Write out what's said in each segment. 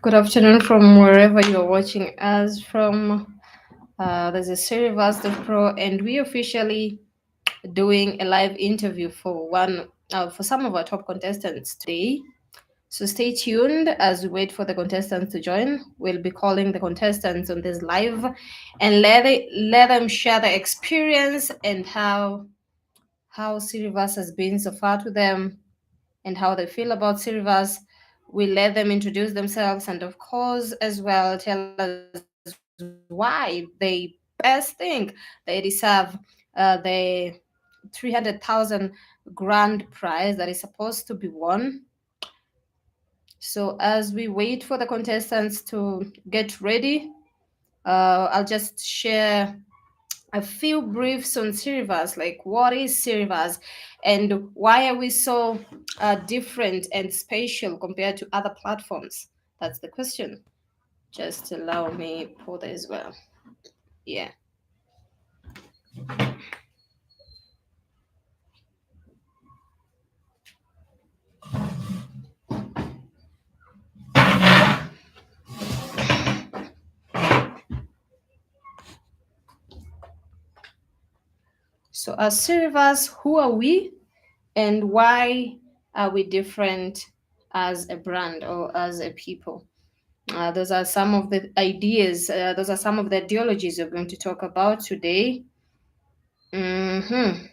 Good afternoon from wherever you're watching us from. This is Siriverse.pro, and we officially doing a live interview for for some of our top contestants today. So stay tuned as we wait for the contestants to join. We'll be calling the contestants on this live, and let them share their experience and how Siriverse has been so far to them and how they feel about Siriverse. We let them introduce themselves and, of course, as well tell us why they best think they deserve the 300,000 grand prize that is supposed to be won. So, as we wait for the contestants to get ready, I'll just share a few briefs on Siriverse, like what is Siriverse and why are we so different and special compared to other platforms? That's the question. Just allow me pour that as well. Yeah. So as Siriverse, who are we and why are we different as a brand or as a people? Those are some of the ideas, those are some of the ideologies we're going to talk about today. Mm-hmm.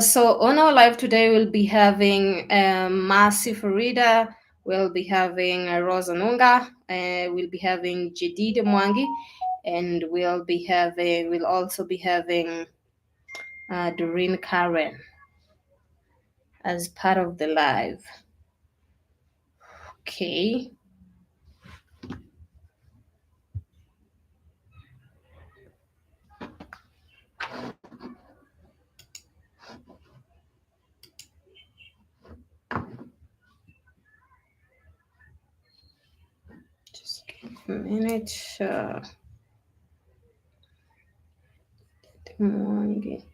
So on our live today, we'll be having Masi Farida, we'll be having Rosa Nunga, we'll be having Jedid Mwangi, and we'll also be having Doreen Karen as part of the live. Okay. Just give a minute. Mwangi.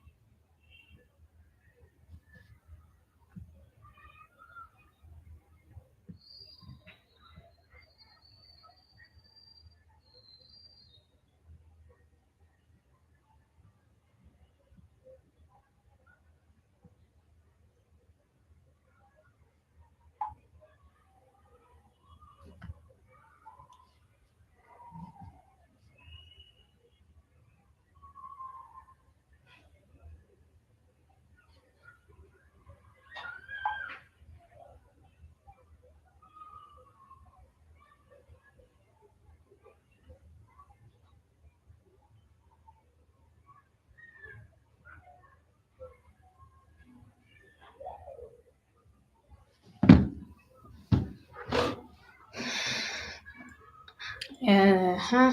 Uh-huh.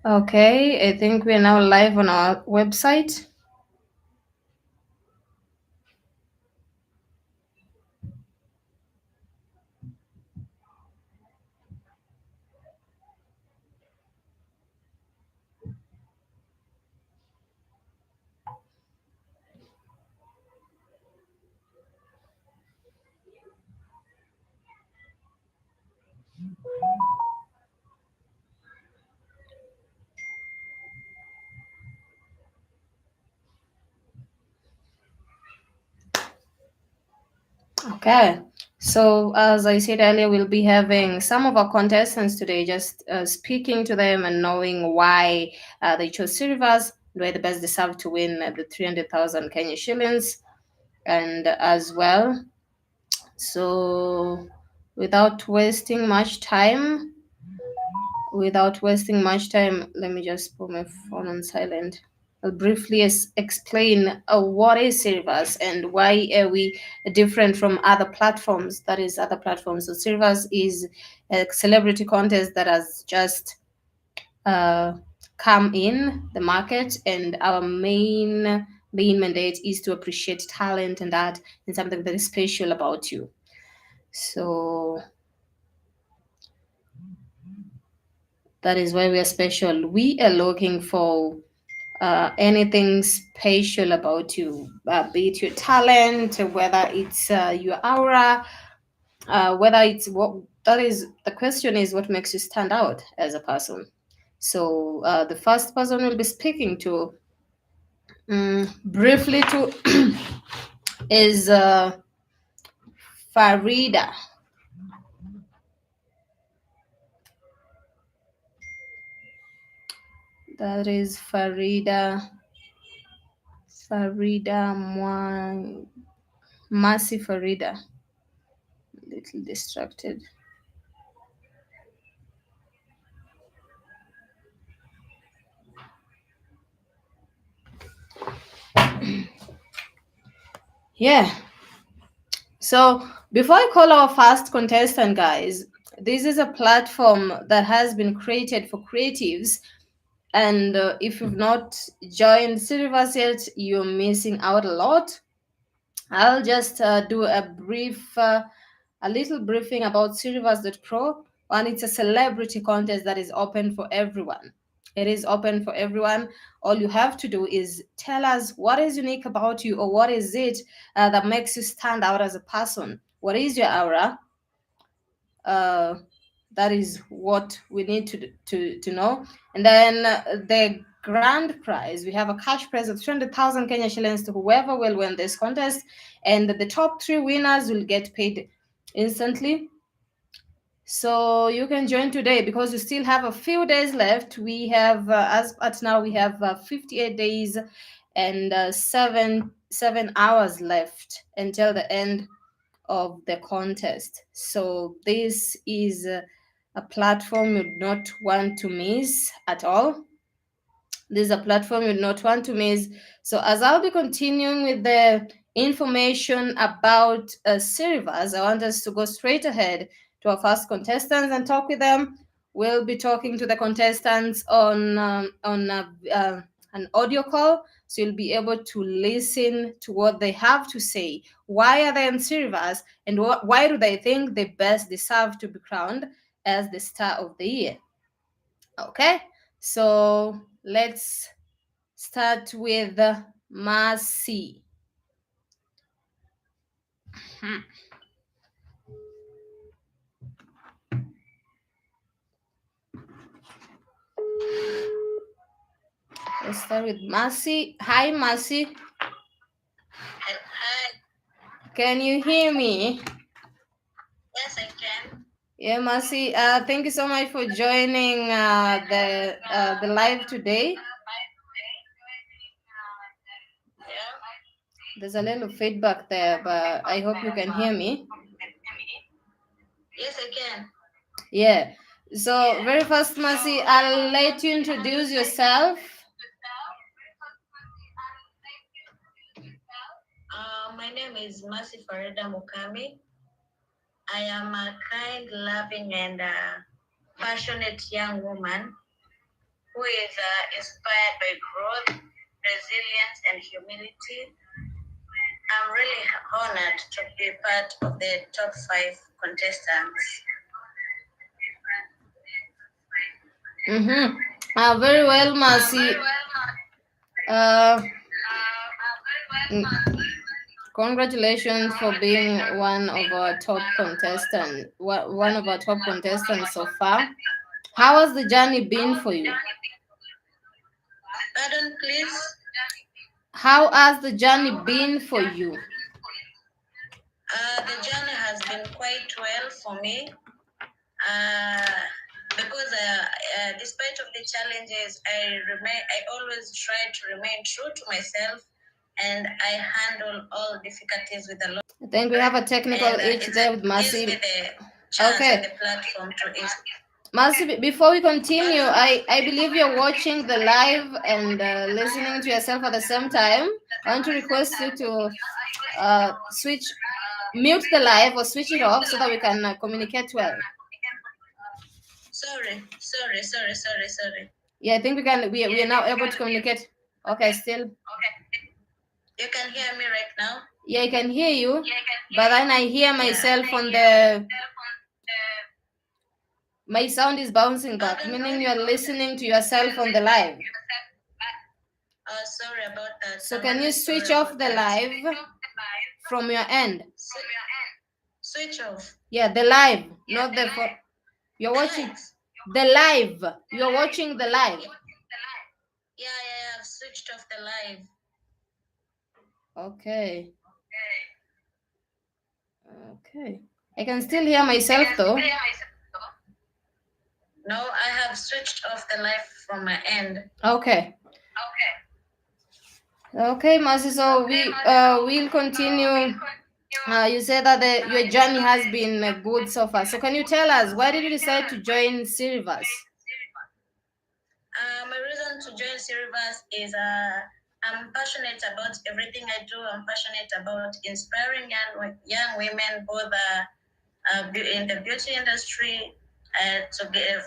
Okay, I think we're now live on our website. Okay. So, as I said earlier, we'll be having some of our contestants today, just speaking to them and knowing why they chose Siriverse, why the best deserve to win the 300,000 Kenya shillings, and as well. So, without wasting much time, let me just put my phone on silent. I'll briefly explain what is Siriverse and why are we different from other platforms. That is, other platforms. So Siriverse is a celebrity contest that has just uh, come in the market, and our main mandate is to appreciate talent and that and something that is special about you. So that is why we are special. We are looking for anything special about you, be it your talent, whether it's your aura, whether it's what that is. The question is what makes you stand out as a person. So the first person we'll be speaking to briefly to is Farida. That is Farida Masi Farida. Little distracted. Yeah. So before I call our first contestant, guys, this is a platform that has been created for creatives. And if you've not joined Siriverse yet, you're missing out a lot. I'll just do a little briefing about Siriverse.pro. And it's a celebrity contest that is open for everyone. It is open for everyone. All you have to do is tell us what is unique about you, or what is it that makes you stand out as a person. What is your aura? Uh, that is what we need to know. And then the grand prize, we have a cash prize of 200,000 Kenya shillings to whoever will win this contest, and the top three winners will get paid instantly. So you can join today because we still have a few days left. We have as at now we have 58 days and seven hours left until the end of the contest. So this is a platform you'd not want to miss at all. This is a platform you'd not want to miss. So as I'll be continuing with the information about Siriverse, I want us to go straight ahead to our first contestants and talk with them. We'll be talking to the contestants on an audio call, so you'll be able to listen to what they have to say. Why are they in Siriverse, and why do they think they best deserve to be crowned as the star of the year? Okay, so let's start with Marcy. Hmm. Let's start with Marcy. Hi, Marcy. Hi. Can you hear me? Yes, I can. Yeah, Marcy. Thank you so much for joining the live today. Yeah. There's a little feedback there, but I hope you can hear me. Yes, I can. Yeah. So very first, Marcy, I'll let you introduce yourself. My name is Mercy Farida Mukami. I am a kind, loving, and passionate young woman who is inspired by growth, resilience, and humility. I'm really honored to be part of the top 5 contestants. Mm-hmm. Very well, Marcy. Uh, mm, Congratulations for being one of our top contestants. One of our top contestants so far. How has the journey been for you? Pardon, please. How has the journey been for you? The journey has been quite well for me. Because despite of the challenges, I always try to remain true to myself, and I handle all difficulties with a lot. I think we have a technical itch there with Marcy. Gives me the chance Okay. and the platform to Marcy, before we continue, I believe you're watching the live and listening to yourself at the same time. I want to request you to mute the live or switch it off so that we can communicate well. Sorry. Yeah, I think we Yeah, are I now think we able can to we are, communicate. Okay, still. okay. You can hear me right now? Yeah, I can hear you, Yeah, I can but hear you. then I hear Yeah. But then myself I on hear the myself on the. my sound is bouncing Oh, back, don't meaning worry you are about that. listening to You yourself are on the listening live. to yourself. Sorry about that. So I'm can you really switch sorry off about the that. live Switch off the live from your end? from your end. Switch off. Yeah, the live, Yeah, not the the for live. you're The watching live. the live. The You're live. watching the live. You're watching the live. Yeah. I've switched off the live. Okay. Okay. Okay. I can still hear I myself can still though. hear myself though. No, I have switched off the live from my end. Okay. Okay. Okay, Masi. So Okay, Marty, so we'll we'll continue. continue. You said that your You said journey that has been your good journey so far. has So can you been tell good us so why far. did you Can you tell decide to us why join did you Siriverse? join Siriverse? My reason to join Siriverse is I'm passionate about everything I do. I'm passionate about inspiring young women, both in the beauty industry,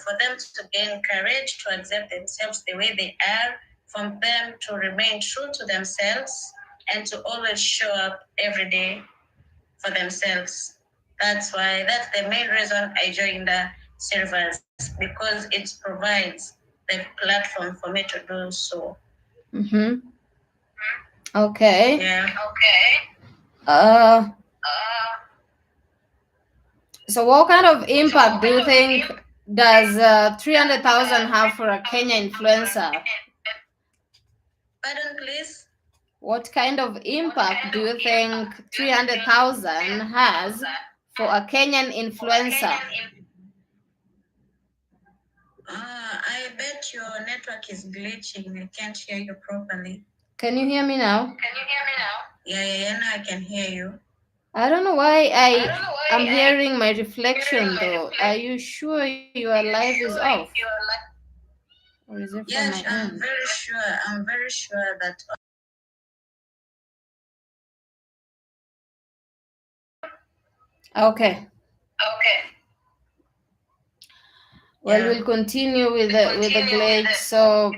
for them to gain courage to accept themselves the way they are, for them to remain true to themselves, and to always show up every day for themselves. That's the main reason I joined the servers, because it provides the platform for me to do so. Mm-hmm. Okay. Yeah. Okay. Uh, Uh, so what kind of so what impact do kind you of think impact does does 300,000 have for a Kenya 300,000 have for a influencer? Kenyan? Pardon, please. What kind of What impact kind do of you think impact do you think 300,000 has 300,000 for a Kenyan for a influencer? Kenyan? I bet your network is glitching. I can't hear you properly. Can you hear me now? Can you hear me now? Yeah. Now I can hear you. I don't know why I don't know why I'm I hearing my hearing reflection my though. Are reflection. you sure your Are you live is sure off? you're like? Or is it from my Yes, end? I'm very sure that. Okay. Okay. Well, Yeah. we'll continue with We'll the continue with glitch. it. So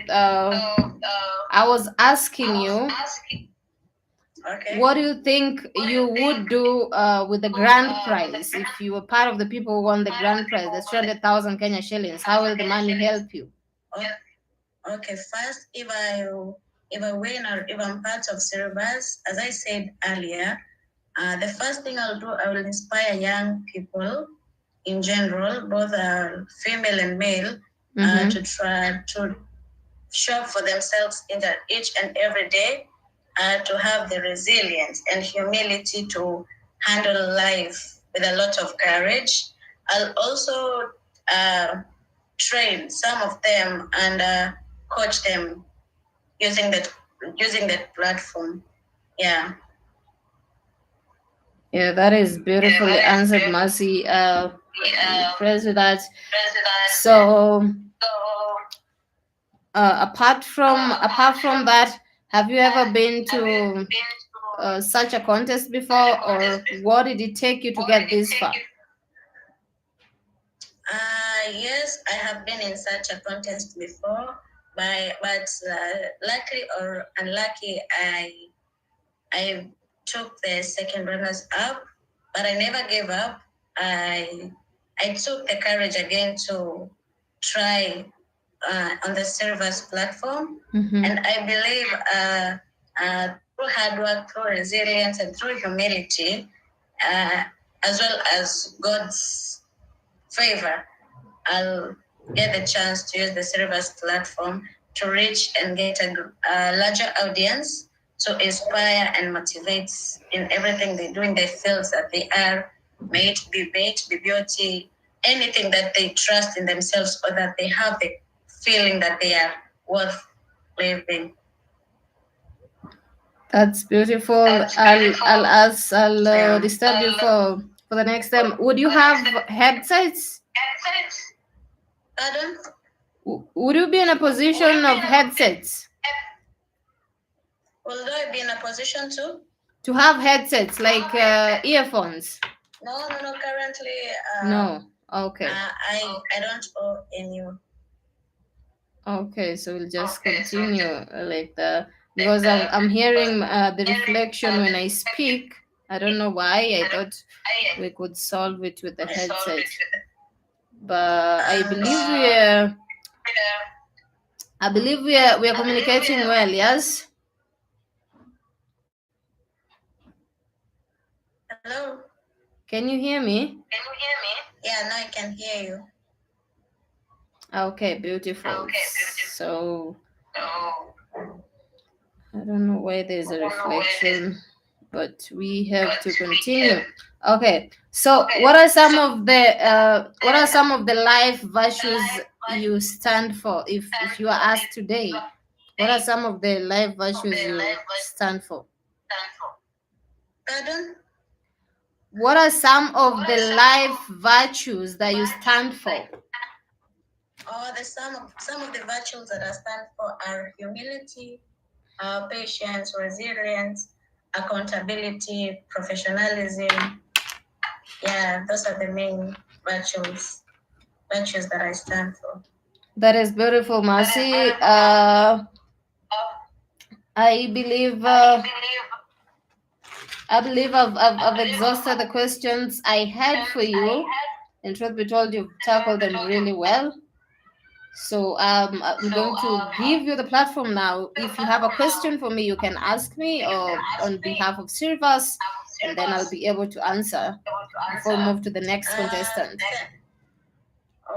I was asking I was you, asking. Okay. what do you think What do you you think would do with the grand with the prize if you were part of the people who won the part of the grand prize, people the who won the 300,000 Kenya shillings? How will the money shillings? help you? Okay, first, if I win or if I'm part of Cerebus, as I said earlier, the first thing I'll do, I will inspire young people in general, both female and male, to try to show for themselves in each and every day, to have the resilience and humility to handle life with a lot of courage. I'll also uh, train some of them and coach them using that platform. Yeah. Yeah, that is Yeah, beautifully that is answered, beautiful. Mercy. Uh, Impressed with that. President. So, So, apart from that, have you ever been have you ever to been to such a contest such before, a or contest before? what did it take you to What get did it this take far? you? Yes, I have been in such a contest before, but luckily or unlucky, I took the second runners up, but I never gave up. I I took the courage again to try on the servers platform, and I believe through hard work, through resilience, and through humility, uh, as well as God's favor, I'll get the chance to use the Siriverse platform to reach and get a larger audience to inspire and motivate in everything they do in the fields that they are, may it be beauty, anything that they trust in themselves or that they have the feeling that they are worth living. That's beautiful. That's beautiful. I'll Yeah. disturb you for the next time. Would you For the next have time. headsets? Headsets? Pardon? Would you be in a Would you position be of in a headsets? Will I be in a position To have headsets like earphones? No. Currently, No. Okay. I don't owe any. Okay, so we'll just Okay, so continue just like the like because the I'm because hearing I'm the hearing reflection when the I reflection. speak. I don't know why. I I don't. thought I we could solve it with the solved headset, it with but I believe we uh, are. I believe we are I believe we communicating are. well. Yes. Hello. Can you hear me? Can you hear me? Yeah, now I can hear you. Okay, beautiful. Okay, beautiful. So So I don't know why there's I a don't know where it is, reflection, but we have but to we continue. have. Okay, so Okay, so what are some of the life the virtues life you stand for? stand If you are for asked is today, what what are they some of the life of the virtues you life stand for? stand for. Pardon? What are some of What the are some life of virtues that you stand virtues for? that the some of the virtues that I stand for are humility, patience, resilience, accountability, professionalism. Yeah, those are the main virtues that I stand for. That is beautiful, That is Mercy. beautiful, Matthew. I believe I believe I've I've exhausted the questions I had for questions I you. had And truth be told, you've and tried tackled to them told you really that. well. So I'm So going to give you the platform now. the If you have a platform now, question for me, you can ask me you can or ask on me. behalf of Siriverse, I will and serve then I'll us be able to answer able to before we answer. move to the next contestant.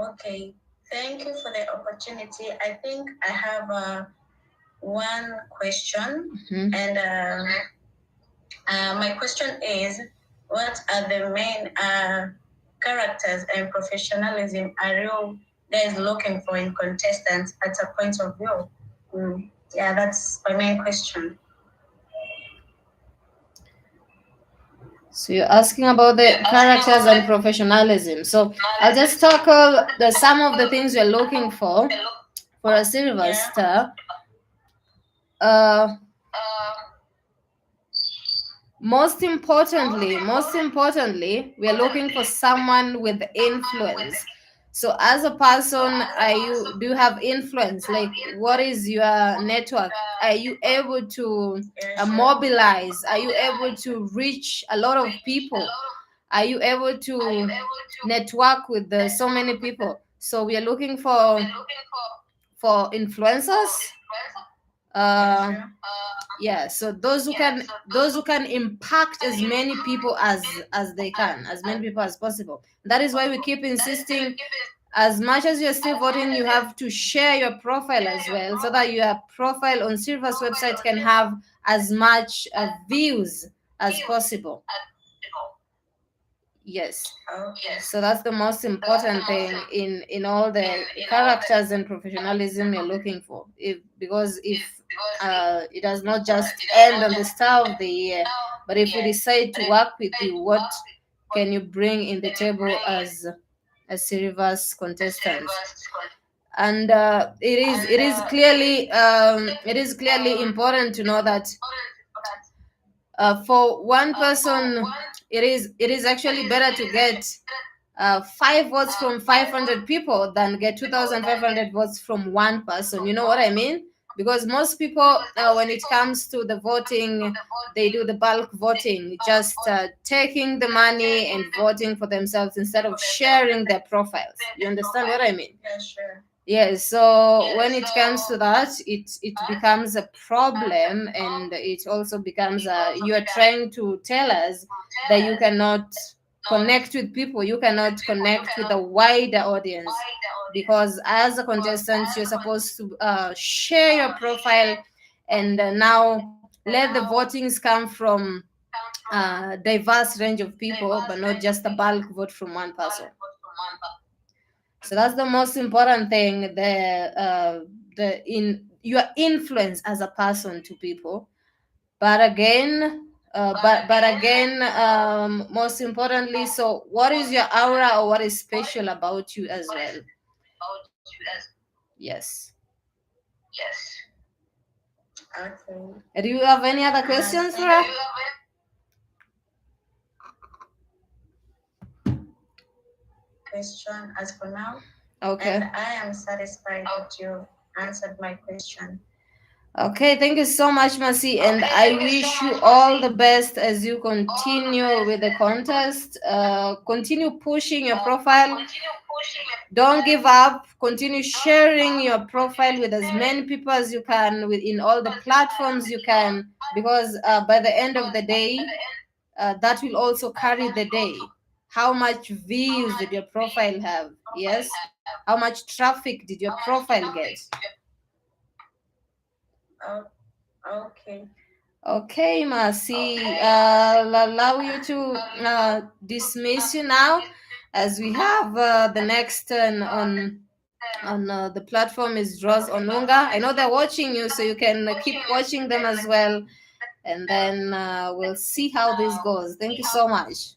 Okay. Thank you for the opportunity. I think I have one question, and my question is, what are the main characters and professionalism are you guys looking for in contestants at a point of view? Yeah, that's my main question. So you're asking about You're the asking characters about and the professionalism. So I'll analysis. just tackle the some of the things we're looking for a silver Yeah. star. Uh, Uh, most importantly, we are looking for someone with influence. So as a person, you do you have influence? Like, what is your network? Are you able to mobilize? Are you able to reach a lot of people? Are you able to network with so many people? So we are looking for influencers. Uh, yeah, so those who can impact as many people as they can, as many people as possible. That is why we keep insisting, as much as you're still voting, you have to share your profile as well, so that your profile on Silver's website can have as much views as possible. Yes. Yes. So that's the most important thing in all the characters and professionalism you're looking for. If because if it does not just end on the star of the year, but if we decide to work with you, what can you bring in the table as Siriverse contestants? And it is clearly important to know that for one person, it is actually better to get 5 votes from 500 people than get 2,500 votes from one person. You know what I mean? Because most people, when it comes to the voting, they do the bulk voting, just taking the money and voting for themselves instead of sharing their profiles. You understand what I mean? Yeah, sure. Yes, so when it comes to that, it becomes a problem, and it also becomes you are trying to tell us that you cannot connect with people, you cannot connect with a wider audience, because as a contestant, you're supposed to share your profile, and now let the votings come from a diverse range of people, but not just a bulk vote from one person. So that's the most important thing, the in your influence as a person to people. But again, most importantly, so what is your aura, or what is special about you as well? Yes. Yes. Okay. Do you have any other questions for us? Question as for now. Okay. And I am satisfied with you answered my question. Okay, thank you so much, Masi, and I wish you all the best as you continue with the contest. Continue pushing your profile. Don't give up. Continue sharing your profile with as many people as you can, in all the platforms you can, because by the end of the day, that will also carry the day. How much views did your profile have? Yes. How much traffic did your profile get? Oh, okay. Okay, Masi, I'll allow you to dismiss you now, as we have the next turn on the platform is Draws Onunga. I know they're watching you, so you can keep watching them as well, and then we'll see how this goes. Thank you so much.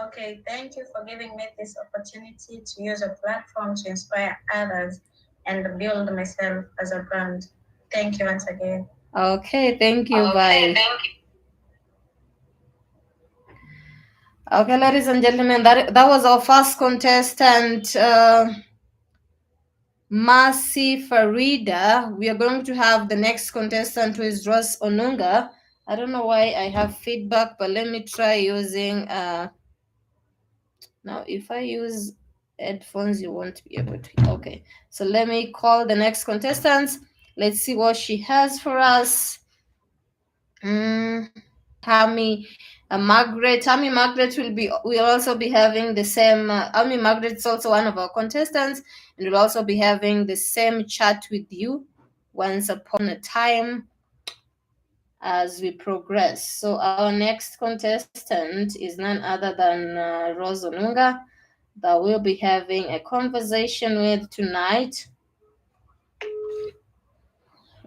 Okay, thank you for giving me this opportunity to use a platform to inspire others and build myself as a brand. Thank you once again. Okay, thank you. Bye. Okay, ladies and gentlemen, that was our first contestant. Masi Farida. We are going to have the next contestant, who is Ross Onunga. I don't know why I have feedback, but let me try using now if I use headphones you won't be able to. Okay, so let me call the next contestant. Let's see what she has for us. Tammy Margaret. Tammy Margaret will also be having the same. Tammy Margaret is also one of our contestants, and will also be having the same chat with you once upon a time as we progress. So our next contestant is none other than Rose Onunga, that we'll be having a conversation with tonight.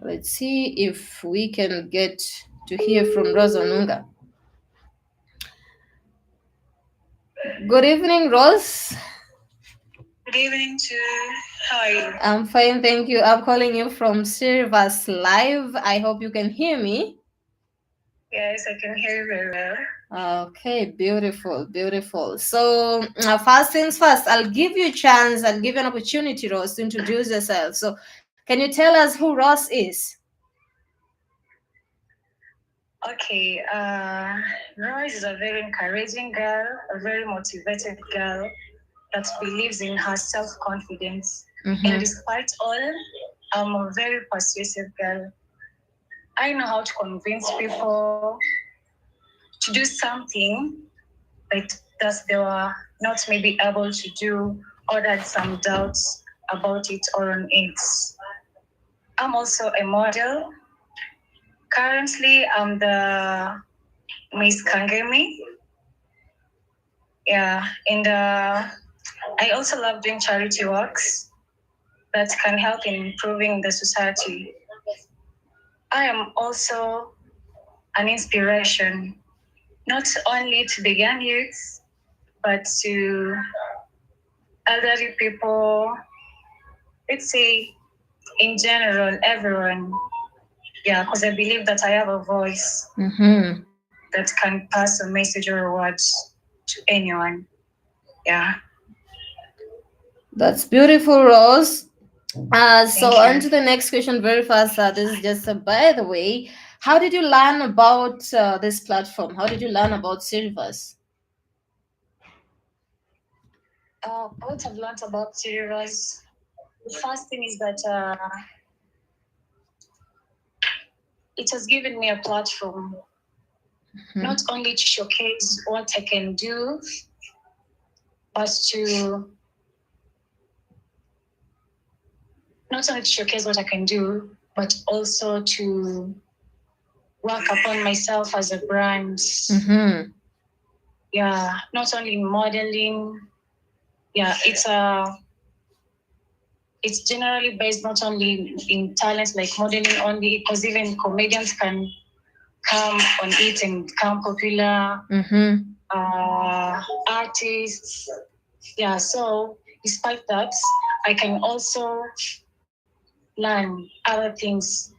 Let's see if we can get to hear from Rose Onunga. Good evening, Rose. Good evening to how are you? I'm fine, thank you. I'm calling you from Siriverse Live. I hope you can hear me. Yes, I can hear you very well. Okay, beautiful, beautiful. So, first things first, I'll give you a chance, I'll give you an opportunity, Rose, to introduce yourself. So, can you tell us who Rose is? Okay, Rose is a very encouraging girl, a very motivated girl that believes in her self-confidence. And despite all, I'm a very persuasive girl. I know how to convince people to do something that they were not maybe able to do, or had some doubts about it or on it. I'm also a model. Currently, I'm the Miss Kangemi. Yeah, and I also love doing charity works that can help in improving the society. I am also an inspiration, not only to the young youths, but to elderly people, let's say in general, everyone. Yeah, because I believe that I have a voice that can pass a message or words to anyone. Yeah. That's beautiful, Rose. So Thank on you. to the next question very fast. This is just by the way. How did you learn about this platform? How did you learn about Silvers? What I've learned about Siriverse, the first thing is that it has given me a platform, not only to showcase what I can do, but to not only to showcase what I can do, but also to work upon myself as a brand. Yeah, not only modeling. Yeah, it's generally based not only in talents like modeling only, because even comedians can come on it and become popular. Artists. Yeah, so despite that, I can also learn other things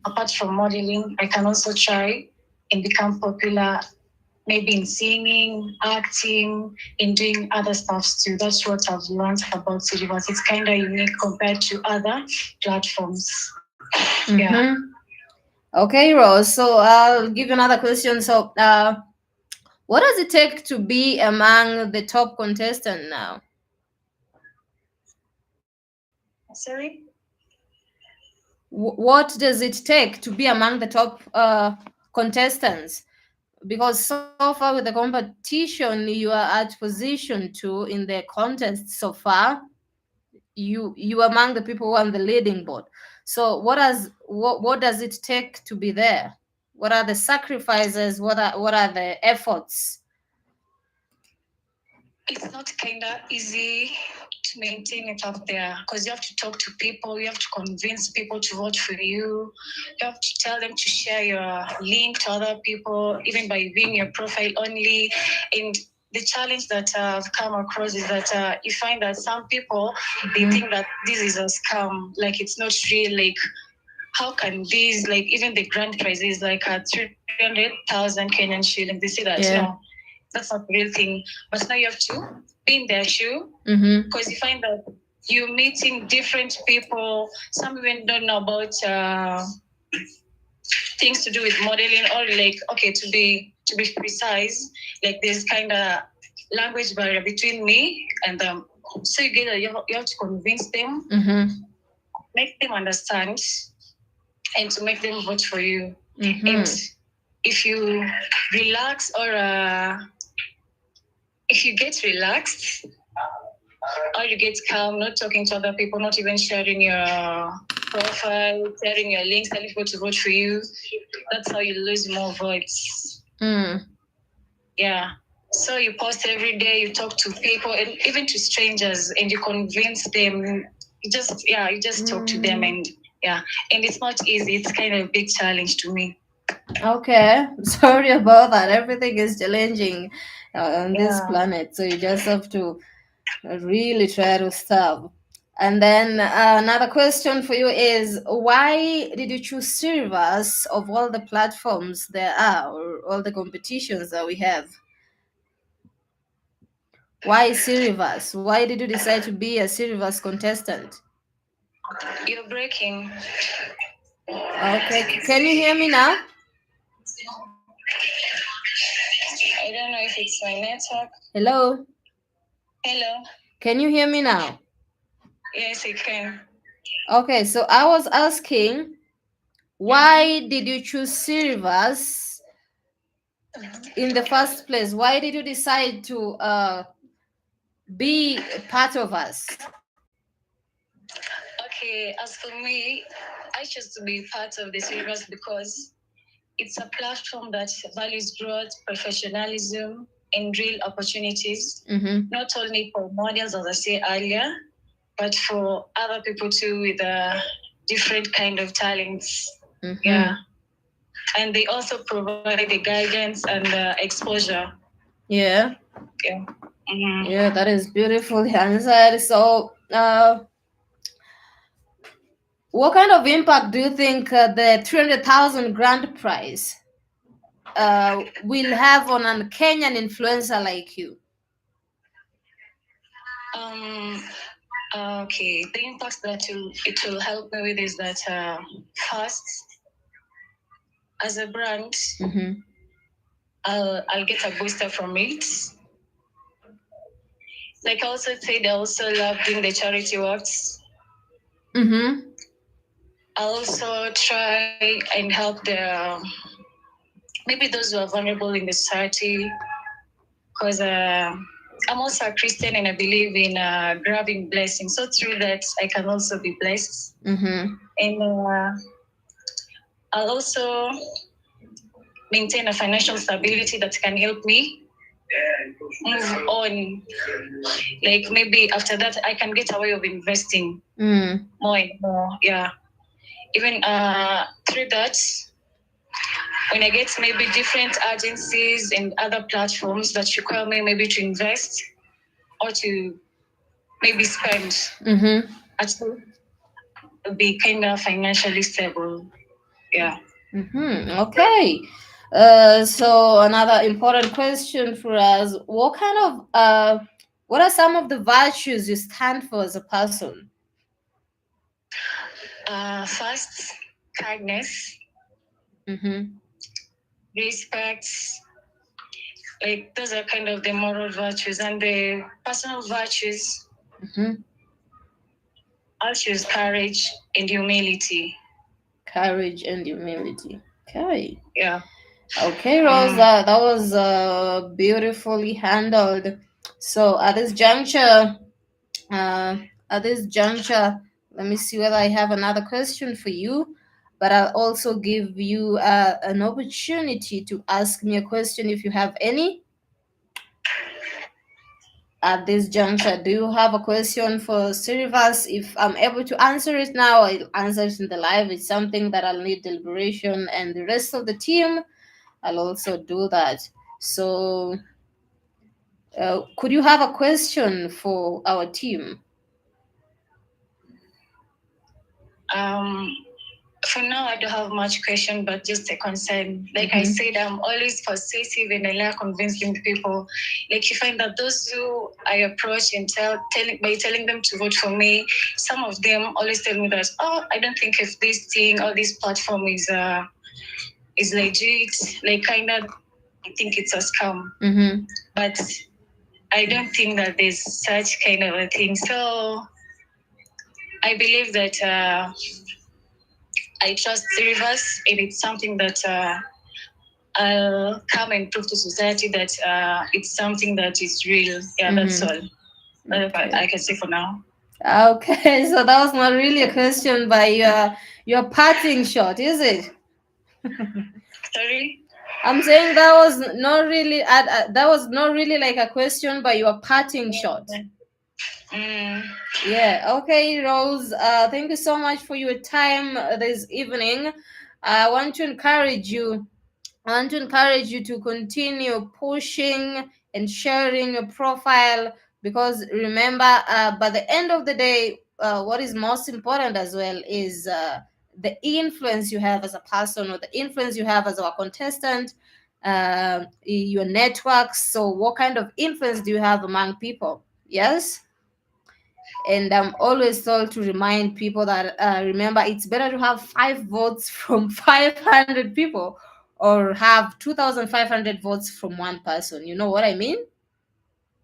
apart from modeling. I can also try and become popular maybe in singing, acting, in doing other stuffs too. That's what I've learned about Siriverse. It's kind of unique compared to other platforms. Yeah. Mm-hmm. Okay, Rose. So I'll give you another question. So, what does it take to be among the top contestant now? Sorry? What does it take to be among the top contestants? Because so far with the competition, you are at position 2 in the contest so far. You are among the people who are on the leading board. So what does it take to be there? What are the sacrifices? What are the efforts? It's not kind of easy to maintain it up there because you have to talk to people, you have to convince people to vote for you have to tell them to share your link to other people, even by viewing your profile only. And the challenge that I've come across is that you find that some people they think that this is a scam, like it's not real, like how can these, like even the grand prize is like 300,000 Kenyan shillings. They say that no, that's not the real thing. But now you have to be in their shoe because you find that you're meeting different people. Some even don't know about things to do with modeling, or like okay, to be precise, like there's kind of language barrier between me and them. So you have to convince them, make them understand, and to make them vote for you. And if you relax or if you get relaxed or you get calm, not talking to other people, not even sharing your profile, sharing your links, telling people to vote for you, that's how you lose more votes. Yeah. So you post every day, you talk to people and even to strangers, and you convince them. You just talk to them, and and it's not easy. It's kind of a big challenge to me. Okay, sorry about that. Everything is challenging on this planet, so you just have to really try to stop. And then another question for you is, why did you choose Siriverse of all the platforms there are, or all the competitions that we have? Why Siriverse? Why did you decide to be a Siriverse contestant? You're breaking. Okay, can you hear me now? I don't know if it's my network. Hello? Hello. Can you hear me now? Yes, I can. Okay, so I was asking, why did you choose Siriverse in the first place? Why did you decide to be part of us? Okay, as for me, I chose to be part of this universe because it's a platform that values growth, professionalism, and real opportunities, not only for models, as I said earlier, but for other people too with different kind of talents. Yeah. And they also provide the guidance and exposure. Yeah. Yeah. Yeah, that is beautifully answered. So, what kind of impact do you think the 300,000 grand prize will have on a Kenyan influencer like you? Okay, the impact that it will help me with is that first, as a brand, I'll get a booster from it. Like I also said, I also love doing the charity works. I also try and help the maybe those who are vulnerable in the society, because I'm also a Christian and I believe in grabbing blessings. So through that, I can also be blessed. And I'll also maintain a financial stability that can help me move on. Like maybe after that, I can get a way of investing more and more. Yeah. Even through that, when I get maybe different agencies and other platforms that require me maybe to invest or to maybe spend, actually be kind of financially stable. Yeah. Okay. So another important question for us: what are some of the virtues you stand for as a person? First, kindness, Mm-hmm. respect, like those are kind of the moral virtues, and the personal virtues. Mm-hmm. I'll choose courage and humility. Courage and humility. Okay. Yeah. Okay, Rose, Mm. that was beautifully handled. So uh, at this juncture, let me see whether I have another question for you. But I'll also give you an opportunity to ask me a question if you have any. At this juncture, do you have a question for Sirivas? If I'm able to answer it now, I'll answer it in the live. It's something that I'll need deliberation, and the rest of the team, I'll also do that. So, could you have a question for our team? Um, for now, I don't have much question, but just a concern. Like I Mm-hmm. said, I'm always persuasive and I like convincing people. Like you find that those who I approach and telling them to vote for me, some of them always tell me that, oh, I don't think if this thing or this platform is legit. Like kind of, I think it's a scam. Mm-hmm. But I don't think that there's such kind of a thing. So I believe that I trust the reverse, and it's something that I'll come and prove to society that it's something that is real. Yeah, that's all. Okay. I can say for now. Okay, so that was not really a question by your parting shot, is it? Sorry? I'm saying that was not really that was not really like a question by your parting shot. Mm, Yeah. Okay, Rose. Thank you so much for your time this evening. I want to encourage you I want to encourage you to continue pushing and sharing your profile, because remember, by the end of the day, what is most important as well is the influence you have as a person, or the influence you have as a contestant, your networks. So, what kind of influence do you have among people? Yes. And I'm always told to remind people that remember, it's better to have 5 votes from 500 people, or have 2,500 votes from one person. You know what I mean?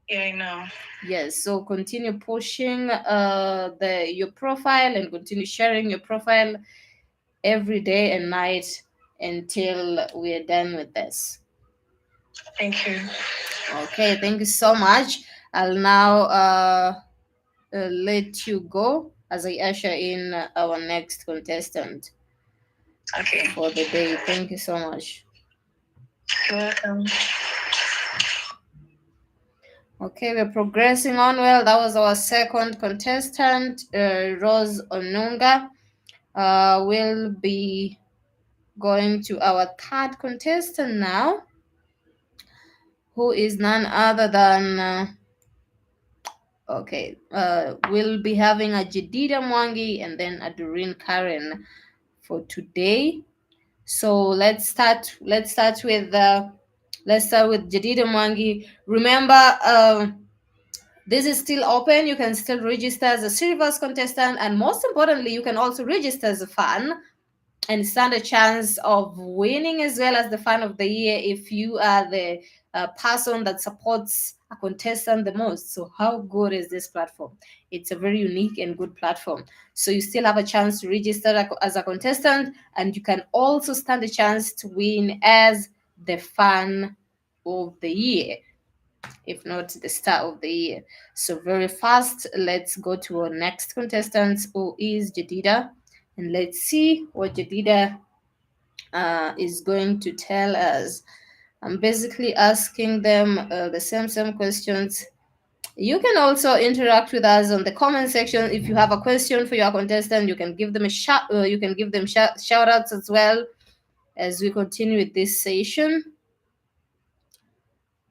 yeah, I know. Yes. So continue pushing the your profile, and continue sharing your profile every day and night until we're done with this. Thank you. Okay. Thank you so much. I'll now let you go as I usher in our next contestant Okay. for the day. Thank you so much. You're welcome. Okay, we're progressing on well. That was our second contestant, Rose Onunga. We'll be going to our third contestant now, who is none other than, we'll be having a Jedida Mwangi and then a Doreen Karen for today. So let's start with Jadida Mwangi. Remember, this is still open. You can still register as a Siriverse contestant, and most importantly, you can also register as a fan and stand a chance of winning as well as the fan of the year if you are the person that supports a contestant the most. So how good is this platform? It's a very unique and good platform. So you still have a chance to register as a contestant, and you can also stand a chance to win as the fan of the year, if not the star of the year. So very fast, let's go to our next contestant, who is Jadida, and let's see what Jadida is going to tell us. I'm basically asking them the same questions. You can also interact with us on the comment section. If you have a question for your contestant, you can give them a shout. You can give them shout outs as well as we continue with this session.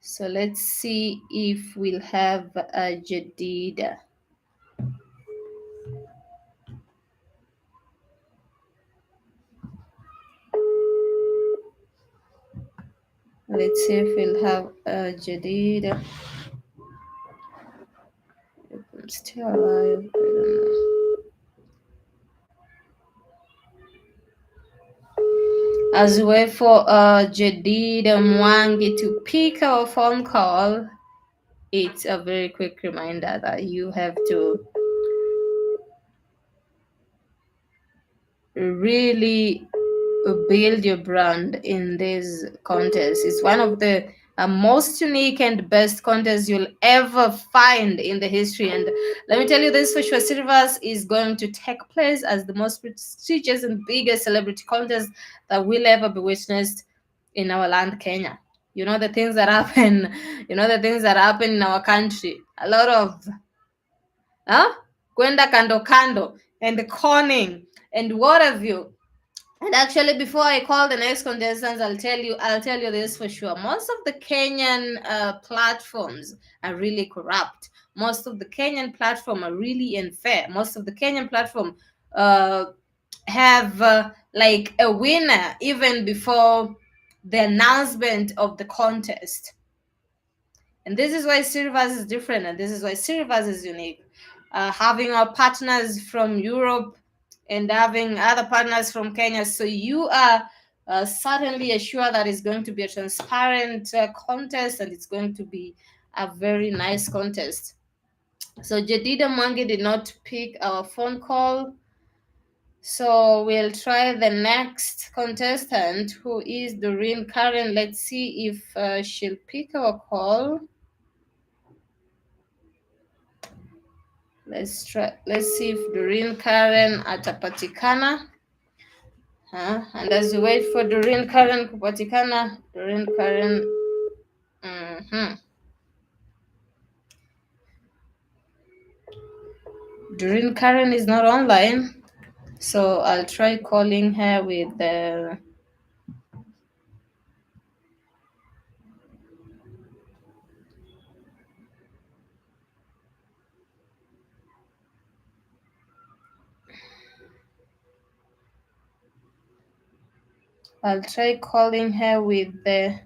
So let's see if we'll have a Jadida. let's see if we'll have Jadid. I'm still alive. I don't know. As we wait for Jadid Mwangi to pick our phone call, it's a very quick reminder that you have to really build your brand in this contest. It's one of the most unique and best contests you'll ever find in the history. And let me tell you this for sure, Siriverse is going to take place as the most prestigious and biggest celebrity contest that will ever be witnessed in our land, Kenya. You know the things that happen, in our country. A lot of kwenda kando kando and conning and what have you. And actually, before I call the next contestants, I'll tell you this for sure. Most of the Kenyan platforms are really corrupt. Most of the Kenyan platform are really unfair. Most of the Kenyan platform uh, have like a winner even before the announcement of the contest. And this is why Siriverse is different, and this is why Siriverse is unique. Having our partners from Europe and having other partners from Kenya, so you are certainly assured that it's going to be a transparent contest, and it's going to be a very nice contest. So Jedida Mwangi did not pick our phone call. So we'll try the next contestant, who is Doreen Karen. Let's see if she'll pick our call. Let's try. Let's see if Doreen Karen atapatikana. And as we wait for Doreen Karen kupatikana, Doreen Karen. Doreen Karen is not online, so I'll try calling her with the. I'll try calling her with the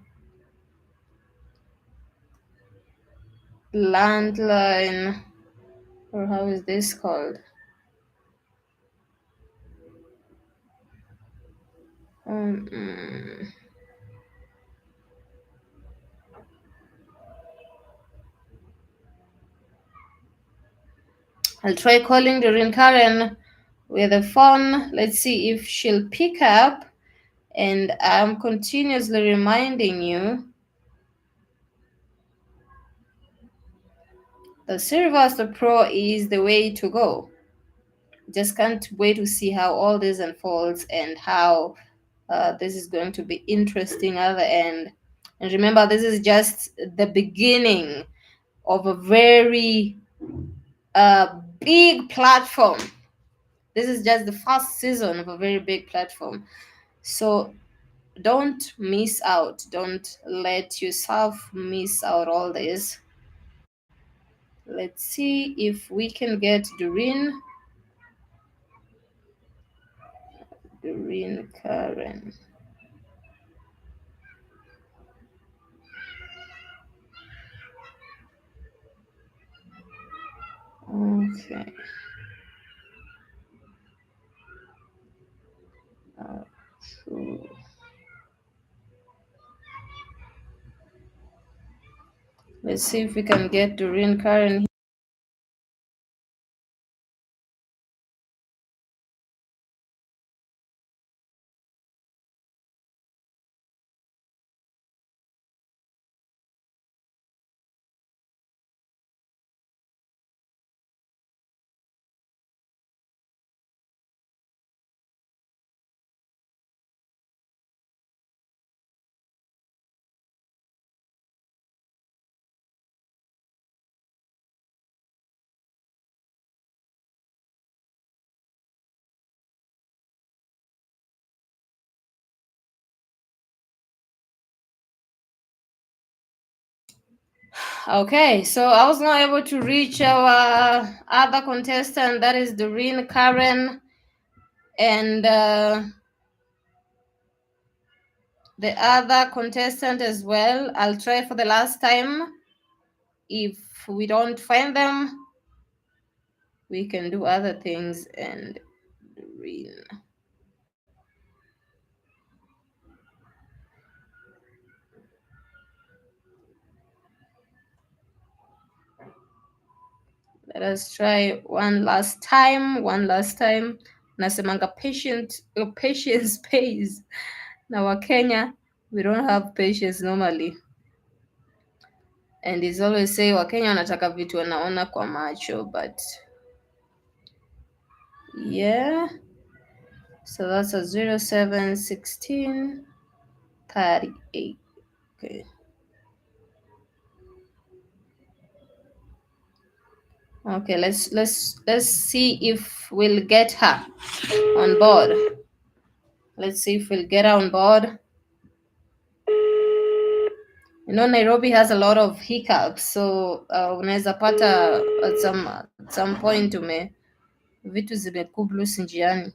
landline, or how is this called? Um, mm. I'll try calling Doreen Karen with a phone. Let's see if she'll pick up. And I'm continuously reminding you that Siriverse.pro is the way to go. Just can't wait to see how all this unfolds and how this is going to be interesting at the end. And remember, this is just the beginning of a very big platform. This is just the first season of a very big platform. So don't miss out. Don't let yourself miss out all this. Let's see if we can get Doreen Karen. Okay. So let's see if we can get Doreen Karen. Okay, so I was not able to reach our other contestant, that is Doreen Karen, and the other contestant as well. I'll try for the last time. If we don't find them, we can do other things and read. Let us try one last time. One last time. Nasemanga patience pays. Now Kenya, we don't have patience normally. And it's always say Wakenya wanataka vitu wanaona kwa macho, but yeah. So that's a 071638. Okay. Okay, let's see if we'll get her on board. Let's see if we'll get her on board. You know, Nairobi has a lot of hiccups, so unaweza pata at some point vitu zimekublusi njiani.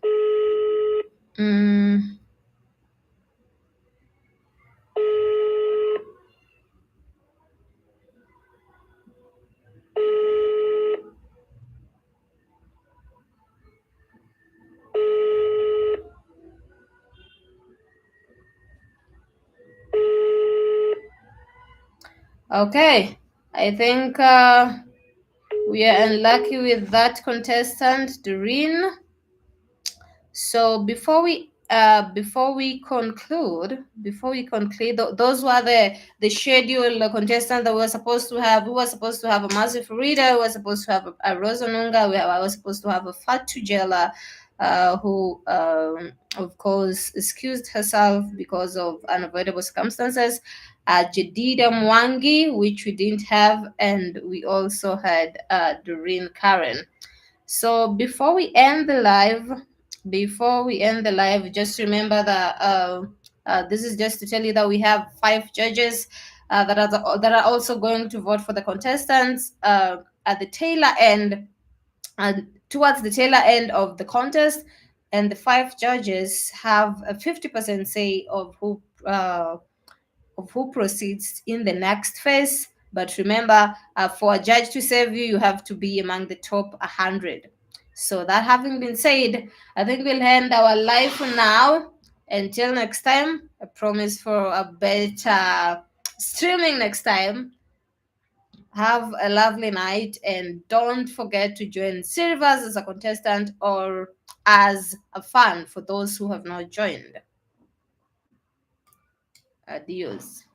Okay, I think we are unlucky with that contestant, Doreen. So before we conclude, those were the scheduled contestants that we were supposed to have. We were supposed to have a Massive Reader. We were supposed to have a Rosa Nunga. I was supposed to have a Fatu Jela, who of course excused herself because of unavoidable circumstances. Jadida Mwangi, which we didn't have, and we also had Doreen Karen. So before we end the live, just remember that this is just to tell you that we have 5 judges that are also going to vote for the contestants at the tailor end, towards the tailor end of the contest, and the 5 judges have a 50% say of who proceeds in the next phase. But remember, for a judge to save you, you have to be among the top 100. So that having been said, I think we'll end our live for now. Until next time, I promise for a better streaming next time. Have a lovely night, and don't forget to join Siriverse as a contestant or as a fan for those who have not joined. Adios.